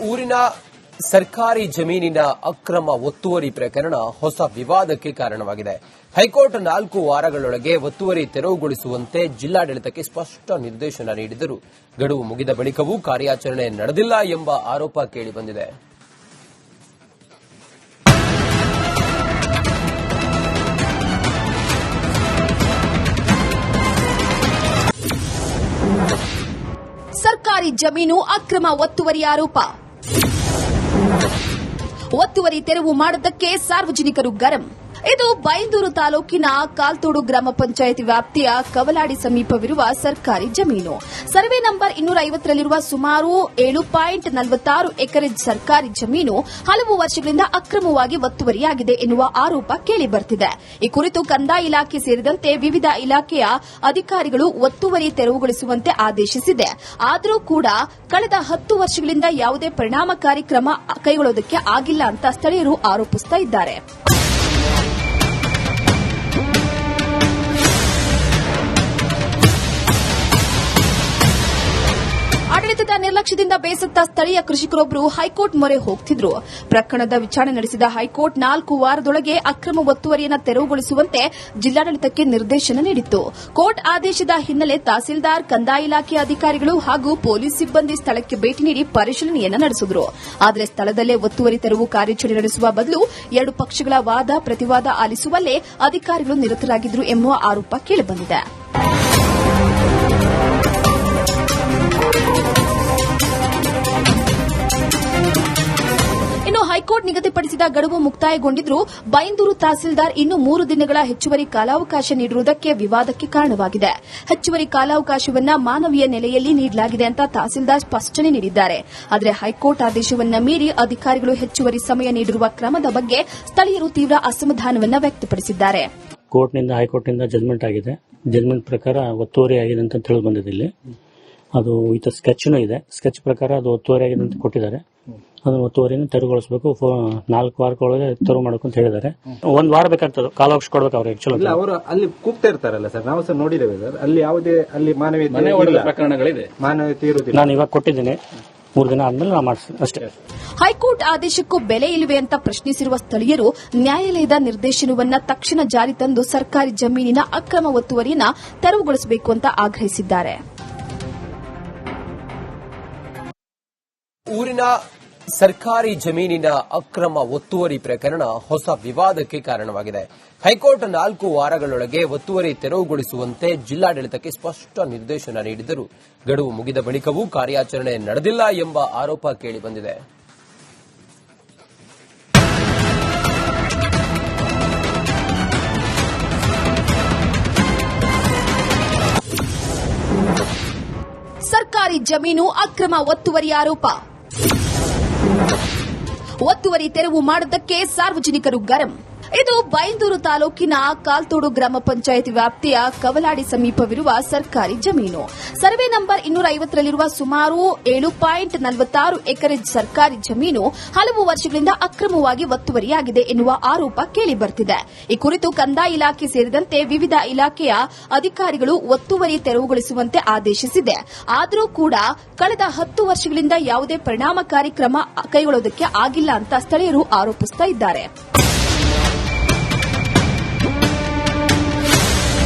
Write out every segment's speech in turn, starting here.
ಊರಿನ ಸರ್ಕಾರಿ ಜಮೀನಿನ ಅಕ್ರಮ ಒತ್ತುವರಿ ಪ್ರಕರಣ ಹೊಸ ವಿವಾದಕ್ಕೆ ಕಾರಣವಾಗಿದೆ. ಹೈಕೋರ್ಟ್ 4 ವಾರಗಳೊಳಗೆ ಒತ್ತುವರಿ ತೆರವುಗೊಳಿಸುವಂತೆ ಜಿಲ್ಲಾಡಳಿತಕ್ಕೆ ಸ್ಪಷ್ಟ ನಿರ್ದೇಶನ ನೀಡಿದರೂ ಗಡುವು ಮುಗಿದ ಬಳಿಕವೂ ಕಾರ್ಯಾಚರಣೆ ನಡೆದಿಲ್ಲ ಎಂಬ ಆರೋಪ ಕೇಳಿಬಂದಿದೆ. ಸರ್ಕಾರಿ ಜಮೀನು ಅಕ್ರಮ ಒತ್ತುವರಿ ಆರೋಪ. ಒತ್ತುವರಿ ತೆರವು ಮಾಡದ್ದಕ್ಕೆ ಸಾರ್ವಜನಿಕರು ಗರಂ. ಇದು ಬೈಂದೂರು ತಾಲೂಕಿನ ಕಾಲ್ತೋಡು ಗ್ರಾಮ ಪಂಚಾಯತ್ ವ್ಯಾಪ್ತಿಯ ಕವಲಾಡಿ ಸಮೀಪವಿರುವ ಸರ್ಕಾರಿ ಜಮೀನು. ಸರ್ವೆ ನಂಬರ್ 250ರಲ್ಲಿರುವ ಸುಮಾರು 7.46 ಎಕರೆ ಸರ್ಕಾರಿ ಜಮೀನು ಹಲವು ವರ್ಷಗಳಿಂದ ಅಕ್ರಮವಾಗಿ ಒತ್ತುವರಿಯಾಗಿದೆ ಎನ್ನುವ ಆರೋಪ ಕೇಳಿಬರುತ್ತಿದೆ. ಈ ಕುರಿತು ಕಂದಾಯ ಇಲಾಖೆ ಸೇರಿದಂತೆ ವಿವಿಧ ಇಲಾಖೆಯ ಅಧಿಕಾರಿಗಳು ಒತ್ತುವರಿ ತೆರವುಗೊಳಿಸುವಂತೆ ಆದೇಶಿಸಿದೆ. ಆದರೂ ಕೂಡ ಕಳೆದ 10 ವರ್ಷಗಳಿಂದ ಯಾವುದೇ ಪರಿಣಾಮಕಾರಿ ಕ್ರಮ ಕೈಗೊಳ್ಳುವುದಕ್ಕೆ ಆಗಿಲ್ಲ ಅಂತ ಸ್ಥಳೀಯರು ಆರೋಪಿಸುತ್ತಾ ಇದ್ದಾರೆ. ಆಡಳಿತದ ನಿರ್ಲಕ್ಷ್ಯದಿಂದ ಬೇಸತ್ತ ಸ್ಥಳೀಯ ಕೃಷಿಕರೊಬ್ಬರು ಹೈಕೋರ್ಟ್ ಮೊರೆ ಹೋಗುತ್ತಿದ್ರು. ಪ್ರಕರಣದ ವಿಚಾರಣೆ ನಡೆಸಿದ ಹೈಕೋರ್ಟ್ 4 ವಾರದೊಳಗೆ ಅಕ್ರಮ ಒತ್ತುವರಿಯನ್ನು ತೆರವುಗೊಳಿಸುವಂತೆ ಜಿಲ್ಲಾಡಳಿತಕ್ಕೆ ನಿರ್ದೇಶನ ನೀಡಿತ್ತು. ಕೋರ್ಟ್ ಆದೇಶದ ಹಿನ್ನೆಲೆ ತಹಸೀಲ್ದಾರ್, ಕಂದಾಯ ಇಲಾಖೆ ಅಧಿಕಾರಿಗಳು ಹಾಗೂ ಪೊಲೀಸ್ ಸಿಬ್ಬಂದಿ ಸ್ಥಳಕ್ಕೆ ಭೇಟಿ ನೀಡಿ ಪರಿಶೀಲನೆಯನ್ನು ನಡೆಸಿದರು. ಆದರೆ ಸ್ಥಳದಲ್ಲೇ ಒತ್ತುವರಿ ತೆರವು ಕಾರ್ಯಾಚರಣೆ ನಡೆಸುವ ಬದಲು 2 ಪಕ್ಷಗಳ ವಾದ ಪ್ರತಿವಾದ ಆಲಿಸುವಲ್ಲೇ ಅಧಿಕಾರಿಗಳು ನಿರತರಾಗಿದ್ದರು ಎಂಬ ಆರೋಪ ಕೇಳಿಬಂದಿದೆ. ಹೈಕೋರ್ಟ್ ನಿಗದಿಪಡಿಸಿದ ಗಡುವು ಮುಕ್ತಾಯಗೊಂಡಿದ್ದರೂ ಬೈಂದೂರು ತಹಸೀಲ್ದಾರ್ ಇನ್ನು 3 ದಿನಗಳ ಹೆಚ್ಚುವರಿ ಕಾಲಾವಕಾಶ ನೀಡಿರುವುದಕ್ಕೆ ವಿವಾದಕ್ಕೆ ಕಾರಣವಾಗಿದೆ. ಹೆಚ್ಚುವರಿ ಕಾಲಾವಕಾಶವನ್ನು ಮಾನವೀಯ ನೆಲೆಯಲ್ಲಿ ನೀಡಲಾಗಿದೆ ಅಂತ ತಹಸೀಲ್ದಾರ್ ಸ್ಪಷ್ಟನೆ ನೀಡಿದ್ದಾರೆ. ಆದರೆ ಹೈಕೋರ್ಟ್ ಆದೇಶವನ್ನು ಮೀರಿ ಅಧಿಕಾರಿಗಳು ಹೆಚ್ಚುವರಿ ಸಮಯ ನೀಡಿರುವ ಕ್ರಮದ ಬಗ್ಗೆ ಸ್ಥಳೀಯರು ತೀವ್ರ ಅಸಮಾಧಾನವನ್ನು ವ್ಯಕ್ತಪಡಿಸಿದ್ದಾರೆ. ಕೋರ್ಟ್ನಿಂದ ಹೈಕೋರ್ಟ್ನಿಂದ ಜಜ್ಮೆಂಟ್ ಆಗಿದೆ. ಜಜ್ಮೆಂಟ್ ಪ್ರಕಾರ ಒತ್ತುವರಿ ಆಗಿದೆ ಅಂತ ತಿಳಿದು ಬಂದಿದೆ. ಇಲ್ಲಿ ಅದು ವಿತ್ ಸ್ಕೆಚ್ನೂ ಇದೆ. ಸ್ಕೆಚ್ ಪ್ರಕಾರ ಅದು ಒತ್ತುವರಿ ಆಗಿದೆ ಅಂತ ಕೊಟ್ಟಿದ್ದಾರೆ. ಅದನ್ನು ಒತ್ತುವರಿನ ತೆರವುಗೊಳಿಸಬೇಕು. 4 ವಾರಗಳೊಳಗೆ ತೆರವು ಮಾಡಬೇಕು ಅಂತ ಹೇಳಿದ್ದಾರೆ. 1 ವಾರ ಬೇಕಾಗ್ತದೆ ಕಾಲಾವಕಾಶ ಕೊಡಬೇಕು ಅವ್ರಿಗೆ. ಆಕ್ಚುಲಿ ಅವರು ಅಲ್ಲಿ ಕೂಗ್ತಾ ಇರ್ತಾರಲ್ಲ ಸರ್, ನಾವು ಸಹ ನೋಡಿದ್ದೇವೆ ಸರ್. ಅಲ್ಲಿ ಯಾವುದೇ ಅಲ್ಲಿ ಮಾನವೀಯತೆ ಪ್ರಕರಣಗಳಿದೆ, ಮಾನವೀಯತೆ ಇರುವುದಿಲ್ಲ. ನಾನು ಇವಾಗ ಕೊಟ್ಟಿದ್ದೇನೆ, 3 ದಿನ ಆದ್ಮೇಲೆ ನಾವು ಮಾಡಿಸ್ತೀನಿ ಅಷ್ಟೇ. ಹೈಕೋರ್ಟ್ ಆದೇಶಕ್ಕೂ ಬೆಲೆ ಇಲ್ಲವೇ ಅಂತ ಪ್ರಶ್ನಿಸಿರುವ ಸ್ಥಳೀಯರು ನ್ಯಾಯಾಲಯದ ನಿರ್ದೇಶನವನ್ನು ತಕ್ಷಣ ಜಾರಿ ತಂದು ಸರ್ಕಾರಿ ಜಮೀನಿನ ಅಕ್ರಮ ಒತ್ತುವರಿಯನ್ನು ತೆರವುಗೊಳಿಸಬೇಕು ಅಂತ ಆಗ್ರಹಿಸಿದ್ದಾರೆ. ಊರಿನ ಸರ್ಕಾರಿ ಜಮೀನಿನ ಅಕ್ರಮ ಒತ್ತುವರಿ ಪ್ರಕರಣ ಹೊಸ ವಿವಾದಕ್ಕೆ ಕಾರಣವಾಗಿದೆ. ಹೈಕೋರ್ಟ್ 4 ವಾರಗಳೊಳಗೆ ಒತ್ತುವರಿ ತೆರವುಗೊಳಿಸುವಂತೆ ಜಿಲ್ಲಾಡಳಿತಕ್ಕೆ ಸ್ಪಷ್ಟ ನಿರ್ದೇಶನ ನೀಡಿದರೂ ಗಡುವು ಮುಗಿದ ಬಳಿಕವೂ ಕಾರ್ಯಾಚರಣೆ ನಡೆದಿಲ್ಲ ಎಂಬ ಆರೋಪ ಕೇಳಿಬಂದಿದೆ. ಸರ್ಕಾರಿ ಜಮೀನು ಅಕ್ರಮ ಒತ್ತುವರಿ ಆರೋಪ. ಒತ್ತುವರಿ ತೆರವು ಮಾಡದ್ದಕ್ಕೆ ಸಾರ್ವಜನಿಕರು ಗರಂ. ಇದು ಬೈಂದೂರು ತಾಲೂಕಿನ ಕಾಲ್ತೋಡು ಗ್ರಾಮ ಪಂಚಾಯತ್ ವ್ಯಾಪ್ತಿಯ ಕವಲಾಡಿ ಸಮೀಪವಿರುವ ಸರ್ಕಾರಿ ಜಮೀನು. ಸರ್ವೆ ನಂಬರ್ 250ರಲ್ಲಿರುವ ಸುಮಾರು 7.46 ಎಕರೆ ಸರ್ಕಾರಿ ಜಮೀನು ಹಲವು ವರ್ಷಗಳಿಂದ ಅಕ್ರಮವಾಗಿ ಒತ್ತುವರಿಯಾಗಿದೆ ಎನ್ನುವ ಆರೋಪ ಕೇಳಿಬರುತ್ತಿದೆ. ಈ ಕುರಿತು ಕಂದಾಯ ಇಲಾಖೆ ಸೇರಿದಂತೆ ವಿವಿಧ ಇಲಾಖೆಯ ಅಧಿಕಾರಿಗಳು ಒತ್ತುವರಿ ತೆರವುಗೊಳಿಸುವಂತೆ ಆದೇಶಿಸಿದೆ. ಆದರೂ ಕೂಡ ಕಳೆದ 10 ವರ್ಷಗಳಿಂದ ಯಾವುದೇ ಪರಿಣಾಮಕಾರಿ ಕ್ರಮ ಕೈಗೊಳ್ಳುವುದಕ್ಕೆ ಆಗಿಲ್ಲ ಅಂತ ಸ್ಥಳೀಯರು ಆರೋಪಿಸುತ್ತಾ ಇದ್ದಾರೆ.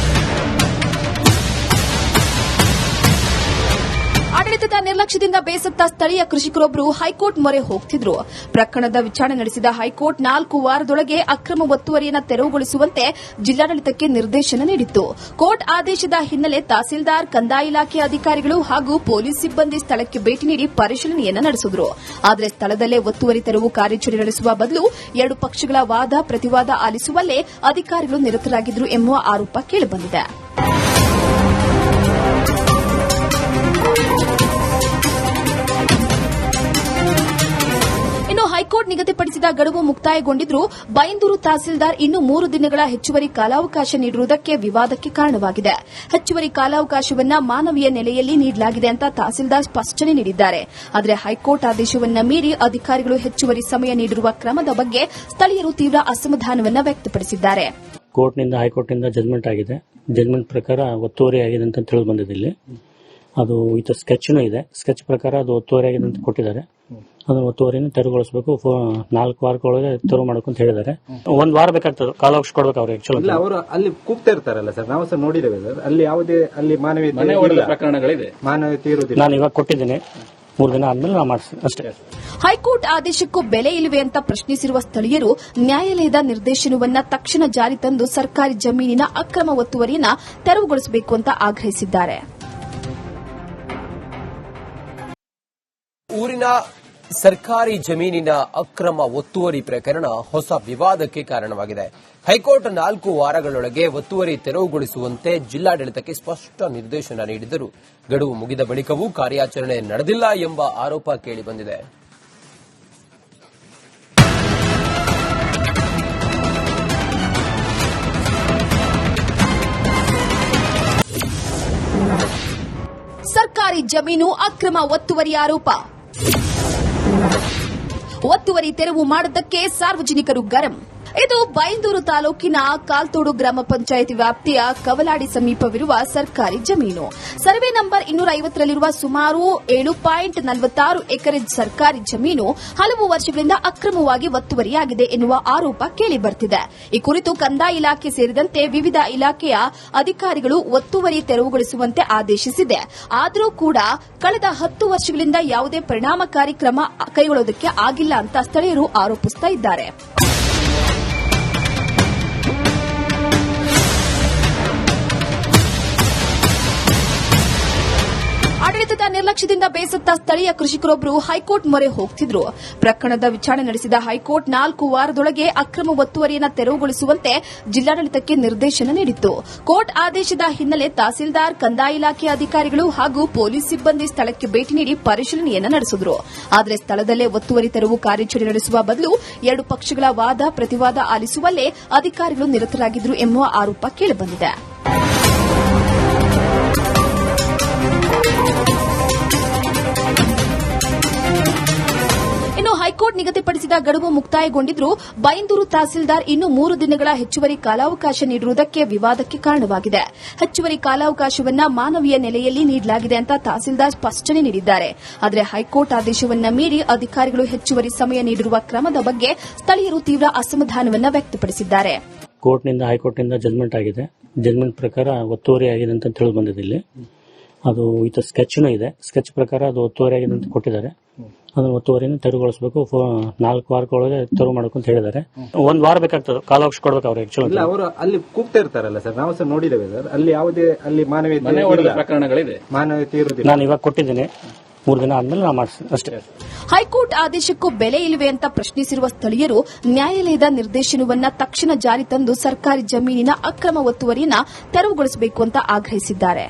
ಆಡಳಿತದ ನಿರ್ಲಕ್ಷ್ಯದಿಂದ ಬೇಸತ್ತ ಸ್ಥಳೀಯ ಕೃಷಿಕರೊಬ್ಬರು ಹೈಕೋರ್ಟ್ ಮೊರೆ ಹೋಗುತ್ತಿದ್ರು. ಪ್ರಕರಣದ ವಿಚಾರಣೆ ನಡೆಸಿದ ಹೈಕೋರ್ಟ್ 4 ವಾರದೊಳಗೆ ಅಕ್ರಮ ಒತ್ತುವರಿಯನ್ನು ತೆರವುಗೊಳಿಸುವಂತೆ ಜಿಲ್ಲಾಡಳಿತಕ್ಕೆ ನಿರ್ದೇಶನ ನೀಡಿತ್ತು. ಕೋರ್ಟ್ ಆದೇಶದ ಹಿನ್ನೆಲೆ ತಹಸೀಲ್ದಾರ್, ಕಂದಾಯ ಇಲಾಖೆ ಅಧಿಕಾರಿಗಳು ಹಾಗೂ ಪೊಲೀಸ್ ಸಿಬ್ಬಂದಿ ಸ್ಥಳಕ್ಕೆ ಭೇಟಿ ನೀಡಿ ಪರಿಶೀಲನೆಯನ್ನು ನಡೆಸಿದರು. ಆದರೆ ಸ್ಥಳದಲ್ಲೇ ಒತ್ತುವರಿ ತೆರವು ಕಾರ್ಯಾಚರಣೆ ನಡೆಸುವ ಬದಲು 2 ಪಕ್ಷಗಳ ವಾದ ಪ್ರತಿವಾದ ಆಲಿಸುವಲ್ಲೇ ಅಧಿಕಾರಿಗಳು ನಿರತರಾಗಿದ್ದರು ಎಂಬ ಆರೋಪ ಕೇಳಿಬಂದಿದೆ. ಹೈಕೋರ್ಟ್ ನಿಗದಿಪಡಿಸಿದ ಗಡುವು ಮುಕ್ತಾಯಗೊಂಡಿದ್ದರೂ ಬೈಂದೂರು ತಹಸೀಲ್ದಾರ್ ಇನ್ನು 3 ದಿನಗಳ ಹೆಚ್ಚುವರಿ ಕಾಲಾವಕಾಶ ನೀಡಿರುವುದಕ್ಕೆ ವಿವಾದಕ್ಕೆ ಕಾರಣವಾಗಿದೆ. ಹೆಚ್ಚುವರಿ ಕಾಲಾವಕಾಶವನ್ನು ಮಾನವೀಯ ನೆಲೆಯಲ್ಲಿ ನೀಡಲಾಗಿದೆ ಅಂತ ತಹಸೀಲ್ದಾರ್ ಸ್ಪಷ್ಟನೆ ನೀಡಿದ್ದಾರೆ. ಆದರೆ ಹೈಕೋರ್ಟ್ ಆದೇಶವನ್ನು ಮೀರಿ ಅಧಿಕಾರಿಗಳು ಹೆಚ್ಚುವರಿ ಸಮಯ ನೀಡಿರುವ ಕ್ರಮದ ಬಗ್ಗೆ ಸ್ಥಳೀಯರು ತೀವ್ರ ಅಸಮಾಧಾನವನ್ನು ವ್ಯಕ್ತಪಡಿಸಿದ್ದಾರೆ. ಕೋರ್ಟ್ನಿಂದ ಹೈಕೋರ್ಟ್ನಿಂದ ಜಜ್ಮೆಂಟ್ ಆಗಿದೆ. ಜಜ್ಮೆಂಟ್ ಪ್ರಕಾರ ಒತ್ತುವರಿ ಆಗಿದೆ ಅಂತ ತಿಳಿದು ಬಂದಿದೆ. ಇಲ್ಲಿ ಅದು ವಿತ್ ಸ್ಕೆಚ್ನೂ ಇದೆ. ಸ್ಕೆಚ್ ಪ್ರಕಾರ ಅದು ಒತ್ತುವರಿ ಆಗಿದೆ ಅಂತ ಕೊಟ್ಟಿದ್ದಾರೆ. ಅದನ್ನು ಒತ್ತುವರಿನ ತೆರವುಗೊಳಿಸಬೇಕು 4 ವಾರಗಳೊಳಗೆ ತೆರವು ಮಾಡಬೇಕು ಅಂತ ಹೇಳಿದ್ದಾರೆ. 1 ವಾರ ಬೇಕಾಗ್ತದೆ, ಕಾಲಾವಕಾಶ ಕೊಡ್ಬೇಕು ಅವ್ರಿಗೆ. ಆಕ್ಚುಲಿ ಅವರು ಅಲ್ಲಿ ಕೂಗ್ತಾ ಇರ್ತಾರಲ್ಲ ಸರ್, ನಾವು ಸಹ ನೋಡಿದ್ದೇವೆ ಸರ್. ಅಲ್ಲಿ ಯಾವುದೇ ಅಲ್ಲಿ ಮಾನವೀಯತೆ ಪ್ರಕರಣಗಳಿದೆ, ಮಾನವೀಯತೆ ಇರುವುದಿಲ್ಲ. ನಾನು ಇವಾಗ ಕೊಟ್ಟಿದ್ದೇನೆ, 3 ದಿನ ಆದ್ಮೇಲೆ ನಾವು ಮಾಡಿಸ್ತೀನಿ ಅಷ್ಟೇ. ಹೈಕೋರ್ಟ್ ಆದೇಶಕ್ಕೂ ಬೆಲೆ ಇಲ್ಲವೇ ಅಂತ ಪ್ರಶ್ನಿಸಿರುವ ಸ್ಥಳೀಯರು ನ್ಯಾಯಾಲಯದ ನಿರ್ದೇಶನವನ್ನ ತಕ್ಷಣ ಜಾರಿ ತಂದು ಸರ್ಕಾರಿ ಜಮೀನಿನ ಅಕ್ರಮ ಒತ್ತುವರಿಯನ್ನು ತೆರವುಗೊಳಿಸಬೇಕು ಅಂತ ಆಗ್ರಹಿಸಿದ್ದಾರೆ. ಊರಿನ ಸರ್ಕಾರಿ ಜಮೀನಿನ ಅಕ್ರಮ ಒತ್ತುವರಿ ಪ್ರಕರಣ ಹೊಸ ವಿವಾದಕ್ಕೆ ಕಾರಣವಾಗಿದೆ. ಹೈಕೋರ್ಟ್ 4 ವಾರಗಳೊಳಗೆ ಒತ್ತುವರಿ ತೆರವುಗೊಳಿಸುವಂತೆ ಜಿಲ್ಲಾಡಳಿತಕ್ಕೆ ಸ್ಪಷ್ಟ ನಿರ್ದೇಶನ ನೀಡಿದ್ದರೂ ಗಡುವು ಮುಗಿದ ಬಳಿಕವೂ ಕಾರ್ಯಾಚರಣೆ ನಡೆದಿಲ್ಲ ಎಂಬ ಆರೋಪ ಕೇಳಿಬಂದಿದೆ. ಸರ್ಕಾರಿ ಜಮೀನು ಅಕ್ರಮ ಒತ್ತುವರಿ ಆರೋಪ. ಒತ್ತುವರಿ ತೆರವು ಮಾಡಿದ್ದಕ್ಕೆ ಸಾರ್ವಜನಿಕರು ಗರಂ. ಇದು ಬೈಂದೂರು ತಾಲೂಕಿನ ಕಾಲ್ತೋಡು ಗ್ರಾಮ ಪಂಚಾಯಿತಿ ವ್ಯಾಪ್ತಿಯ ಕವಲಾಡಿ ಸಮೀಪವಿರುವ ಸರ್ಕಾರಿ ಜಮೀನು. ಸರ್ವೆ ನಂಬರ್ 250ರಲ್ಲಿರುವ ಸುಮಾರು 7.46 ಎಕರೆ ಸರ್ಕಾರಿ ಜಮೀನು ಹಲವು ವರ್ಷಗಳಿಂದ ಅಕ್ರಮವಾಗಿ ಒತ್ತುವರಿಯಾಗಿದೆ ಎನ್ನುವ ಆರೋಪ ಕೇಳಿಬರುತ್ತಿದೆ. ಈ ಕುರಿತು ಕಂದಾಯ ಇಲಾಖೆ ಸೇರಿದಂತೆ ವಿವಿಧ ಇಲಾಖೆಯ ಅಧಿಕಾರಿಗಳು ಒತ್ತುವರಿ ತೆರವುಗೊಳಿಸುವಂತೆ ಆದೇಶಿಸಿದೆ. ಆದರೂ ಕೂಡ ಕಳೆದ 10 ವರ್ಷಗಳಿಂದ ಯಾವುದೇ ಪರಿಣಾಮಕಾರಿ ಕ್ರಮ ಕೈಗೊಳ್ಳುವುದಕ್ಕೆ ಆಗಿಲ್ಲ ಅಂತ ಸ್ಥಳೀಯರು ಆರೋಪಿಸುತ್ತಾ ಇದ್ದಾರೆ. ಆಡಳಿತದ ನಿರ್ಲಕ್ಷ್ಯದಿಂದ ಬೇಸತ್ತ ಸ್ಥಳೀಯ ಕೃಷಿಕರೊಬ್ಬರು ಹೈಕೋರ್ಟ್ ಮೊರೆ ಹೋಗುತ್ತಿದ್ರು. ಪ್ರಕರಣದ ವಿಚಾರಣೆ ನಡೆಸಿದ ಹೈಕೋರ್ಟ್ 4 ವಾರದೊಳಗೆ ಅಕ್ರಮ ಒತ್ತುವರಿಯನ್ನು ತೆರವುಗೊಳಿಸುವಂತೆ ಜಿಲ್ಲಾಡಳಿತಕ್ಕೆ ನಿರ್ದೇಶನ ನೀಡಿತ್ತು. ಕೋರ್ಟ್ ಆದೇಶದ ಹಿನ್ನೆಲೆ ತಹಸೀಲ್ದಾರ್, ಕಂದಾಯ ಇಲಾಖೆ ಅಧಿಕಾರಿಗಳು ಹಾಗೂ ಪೊಲೀಸ್ ಸಿಬ್ಬಂದಿ ಸ್ಥಳಕ್ಕೆ ಭೇಟಿ ನೀಡಿ ಪರಿಶೀಲನೆಯನ್ನು ನಡೆಸಿದರು. ಆದರೆ ಸ್ಥಳದಲ್ಲೇ ಒತ್ತುವರಿ ತೆರವು ಕಾರ್ಯಾಚರಣೆ ನಡೆಸುವ ಬದಲು 2 ಪಕ್ಷಗಳ ವಾದ ಪ್ರತಿವಾದ ಆಲಿಸುವಲ್ಲೇ ಅಧಿಕಾರಿಗಳು ನಿರತರಾಗಿದ್ದರು ಎನ್ನುವ ಆರೋಪ ಕೇಳಿಬಂದಿದೆ. ಹೈಕೋರ್ಟ್ ನಿಗದಿಪಡಿಸಿದ ಗಡುವು ಮುಕ್ತಾಯಗೊಂಡಿದ್ದರೂ ಬೈಂದೂರು ತಹಸೀಲ್ದಾರ್ ಇನ್ನೂ 3 ದಿನಗಳ ಹೆಚ್ಚುವರಿ ಕಾಲಾವಕಾಶ ನೀಡಿರುವುದಕ್ಕೆ ವಿವಾದಕ್ಕೆ ಕಾರಣವಾಗಿದೆ. ಹೆಚ್ಚುವರಿ ಕಾಲಾವಕಾಶವನ್ನು ಮಾನವೀಯ ನೆಲೆಯಲ್ಲಿ ನೀಡಲಾಗಿದೆ ಅಂತ ತಹಸೀಲ್ದಾರ್ ಸ್ಪಷ್ಟನೆ ನೀಡಿದ್ದಾರೆ. ಆದರೆ ಹೈಕೋರ್ಟ್ ಆದೇಶವನ್ನು ಮೀರಿ ಅಧಿಕಾರಿಗಳು ಹೆಚ್ಚುವರಿ ಸಮಯ ನೀಡಿರುವ ಕ್ರಮದ ಬಗ್ಗೆ ಸ್ಥಳೀಯರು ತೀವ್ರ ಅಸಮಾಧಾನವನ್ನು ವ್ಯಕ್ತಪಡಿಸಿದ್ದಾರೆ. ಕೋರ್ಟ್ನಿಂದ ಹೈಕೋರ್ಟ್ನಿಂದ ಜಜ್ಮೆಂಟ್ ಆಗಿದೆ. ಜಜ್ಮೆಂಟ್ ಪ್ರಕಾರ ಒತ್ತುವರಿ ಆಗಿದೆ ಅಂತ ತಿಳಿದು ಬಂದಿದೆ. ಇಲ್ಲಿ ಅದು ವಿತ್ ಸ್ಕೆಚ್ನೂ ಇದೆ. ಸ್ಕೆಚ್ ಪ್ರಕಾರ ಅದು ಒತ್ತುವರಿ ಆಗಿದೆ ಅಂತ ಕೊಟ್ಟಿದ್ದಾರೆ. ಅದನ್ನು ಒತ್ತುವರಿನ ತೆರವುಗೊಳಿಸಬೇಕು 4 ವಾರಗಳೊಳಗೆ ತೆರವು ಮಾಡಬೇಕು ಅಂತ ಹೇಳಿದ್ದಾರೆ. 1 ವಾರ ಬೇಕಾಗ್ತದೆ, ಕಾಲಾವಕಾಶ ಕೊಡ್ಬೇಕು ಅವ್ರಿಗೆ. ಆಕ್ಚುಲಿ ಅವರು ಅಲ್ಲಿ ಕೂಗ್ತಾ ಇರ್ತಾರಲ್ಲ ಸರ್, ನಾವು ಸಹ ನೋಡಿದ್ದೇವೆ ಸರ್. ಅಲ್ಲಿ ಯಾವುದೇ ಅಲ್ಲಿ ಮಾನವೀಯತೆ ಪ್ರಕರಣಗಳಿದೆ, ಮಾನವೀಯತೆ ಇರುವುದಿಲ್ಲ. ನಾನು ಇವಾಗ ಕೊಟ್ಟಿದ್ದೇನೆ, 3 ದಿನ ಆದ್ಮೇಲೆ ನಾವು ಮಾಡಿಸ್ತೀನಿ ಅಷ್ಟೇ. ಹೈಕೋರ್ಟ್ ಆದೇಶಕ್ಕೂ ಬೆಲೆ ಇಲ್ಲವೇ ಅಂತ ಪ್ರಶ್ನಿಸಿರುವ ಸ್ಥಳೀಯರು ನ್ಯಾಯಾಲಯದ ನಿರ್ದೇಶನವನ್ನ ತಕ್ಷಣ ಜಾರಿ ತಂದು ಸರ್ಕಾರಿ ಜಮೀನಿನ ಅಕ್ರಮ ಒತ್ತುವರಿಯನ್ನು ತೆರವುಗೊಳಿಸಬೇಕು ಅಂತ ಆಗ್ರಹಿಸಿದ್ದಾರೆ.